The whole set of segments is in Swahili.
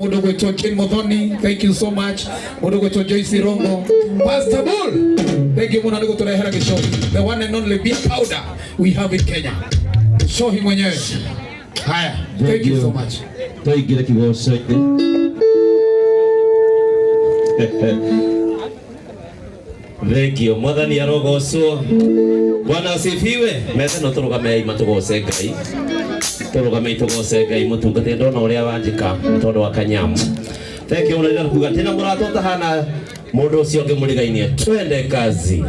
Mudogo to Ken Modoni, thank you so much. Mudogo to Joyce Rongo. Pastor Bull, thank you Mudogo to the Herage Show. The one and only beer powder we have in Kenya. Show him mwenyewe. Haya, thank you so much. Thank you kibo sote. Thank you. Mwathani arogoso. Bwana asifiwe. Mete no turugame imatugose Ngai. Turugame itugose Ngai mutungate ndona uria wanjika tondu wa kanyamu. Thank you unaweza kuga tena muratota hana mundu ucio ngimurigainie. Twende kazi.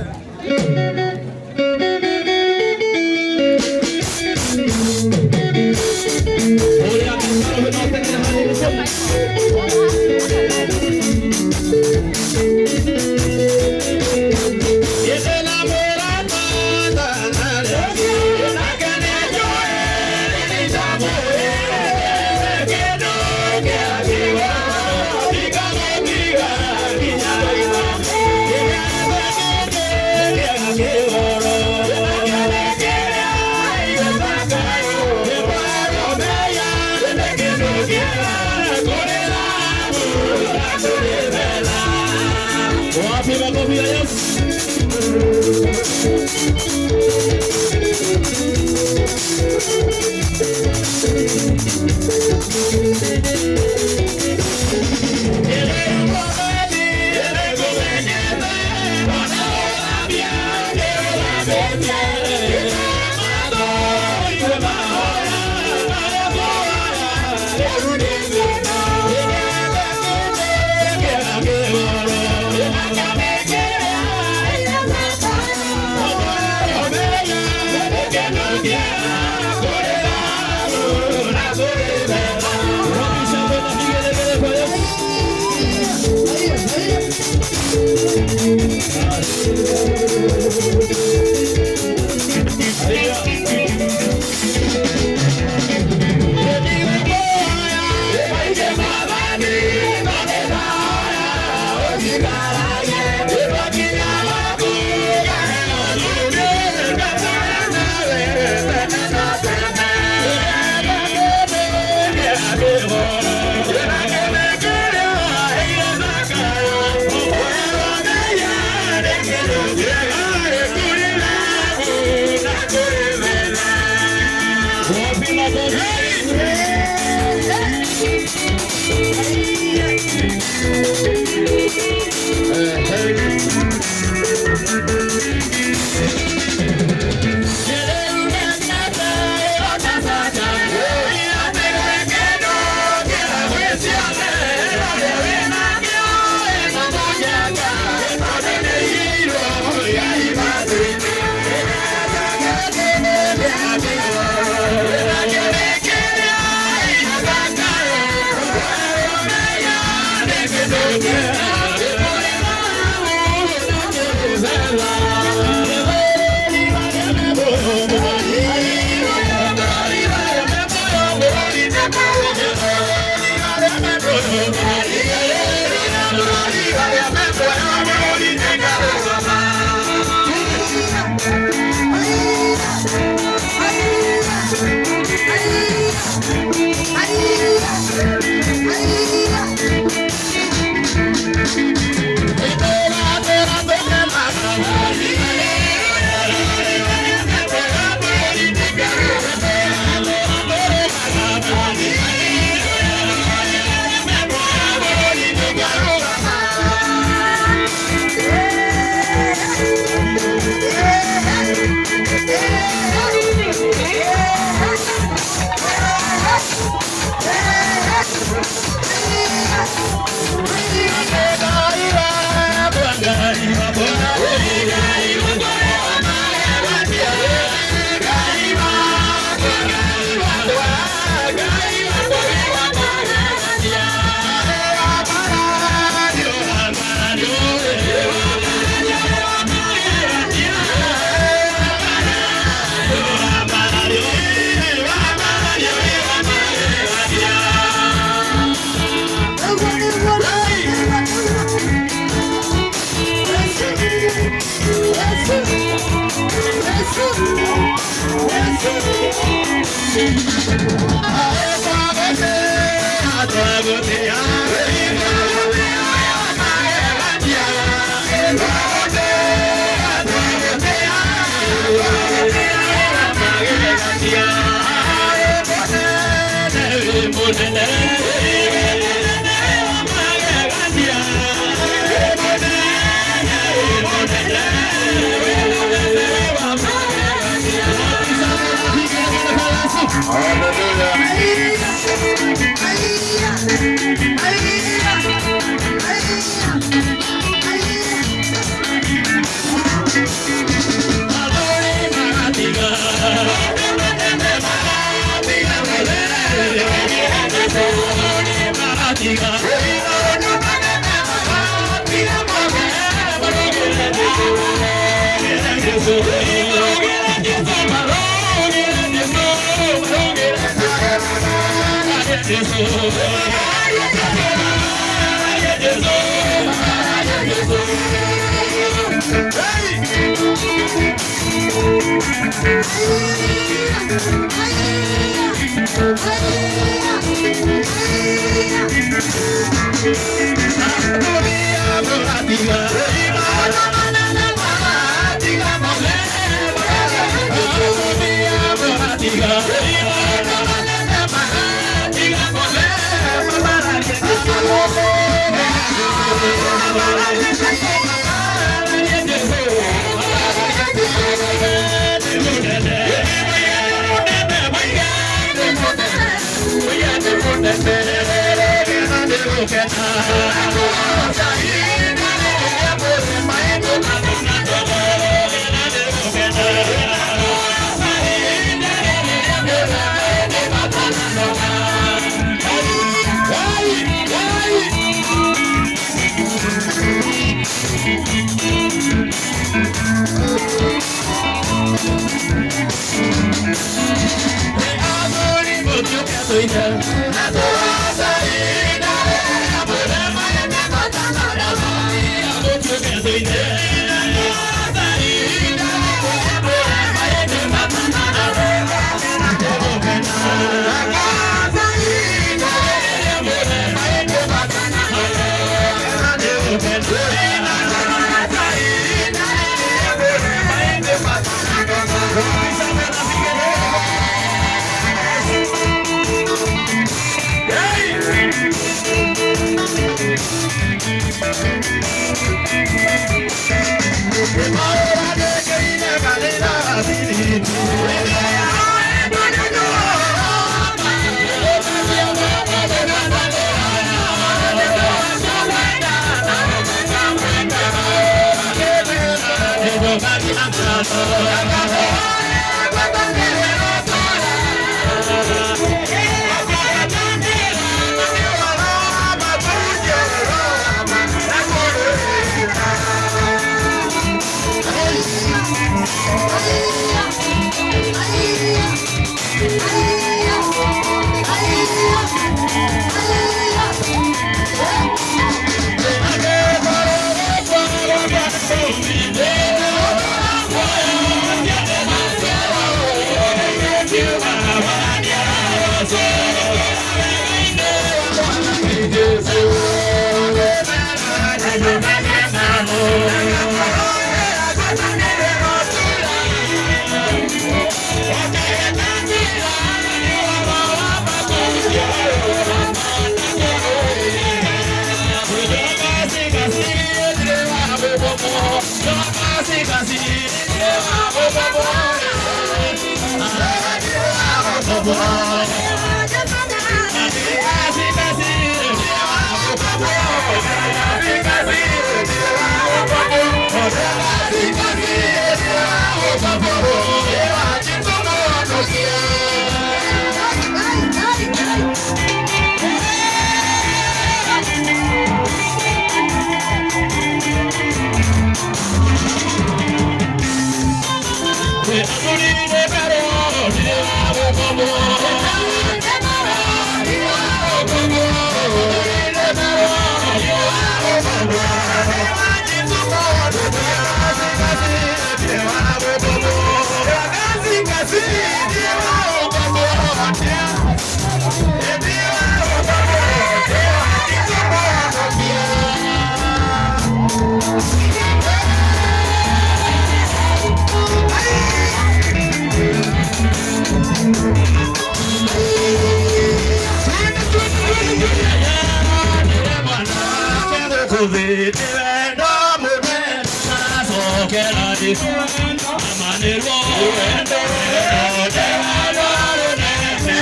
Come on. kuthini wendo munene sokera di amanirwo wendo wendo runene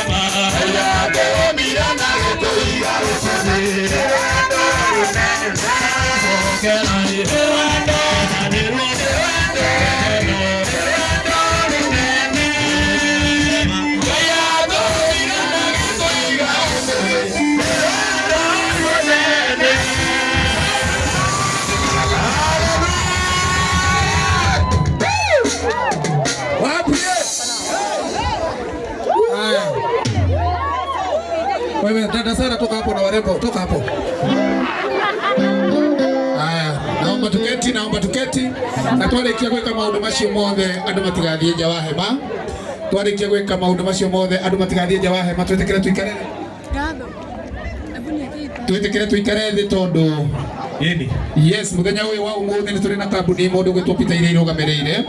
maya kemira na getoiga kuthini wendo runene sokera di wendo amanirwo wewe dada Sara, toka hapo na warembo, toka hapo. Haya, naomba tuketi na twarikia gwika maundu macio mothe andu matigathie nja wa hema. Twarikia gwika maundu macio mothe andu matigathie nja wa hema. Twetekere tuikare thi tondu yes, muthenya uyu wa umuthi ni turi na kambuni mundu gwitwo Peter Ire irugamirire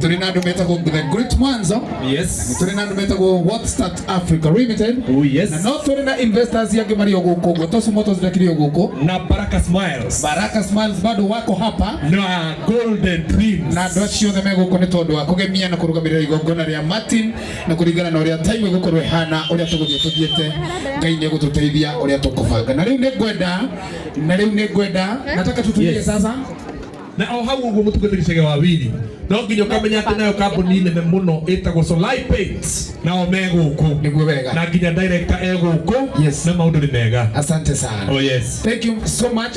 turi na andu metagwo The Great Mwanza. Yes, turi na andu metagwo What Start Africa Limited. Oh yes, na no turi na investors yangi mari guku Gotosu Motors ndakirio guku na Baraka Smiles bado wako hapa na Golden Dreams na ndo ciothe meguko ni tondu wa kugemia na kurugamirira igongona ria Martin na kuringana na uria time igukorwo ihana uria tuthiete Ngai ni gututeithia uria tukubanga. Na riu ni ngwenda nataka tutulie sasa na o hau uguo mutugathirishaga wawili no nginya ukamenya ati nayo kambuni nene muno itagwo Solai Paints nao meguku niguo wega na nginya director eguku yes na maundu ni mega. Asante sana. Oh yes, thank you so much.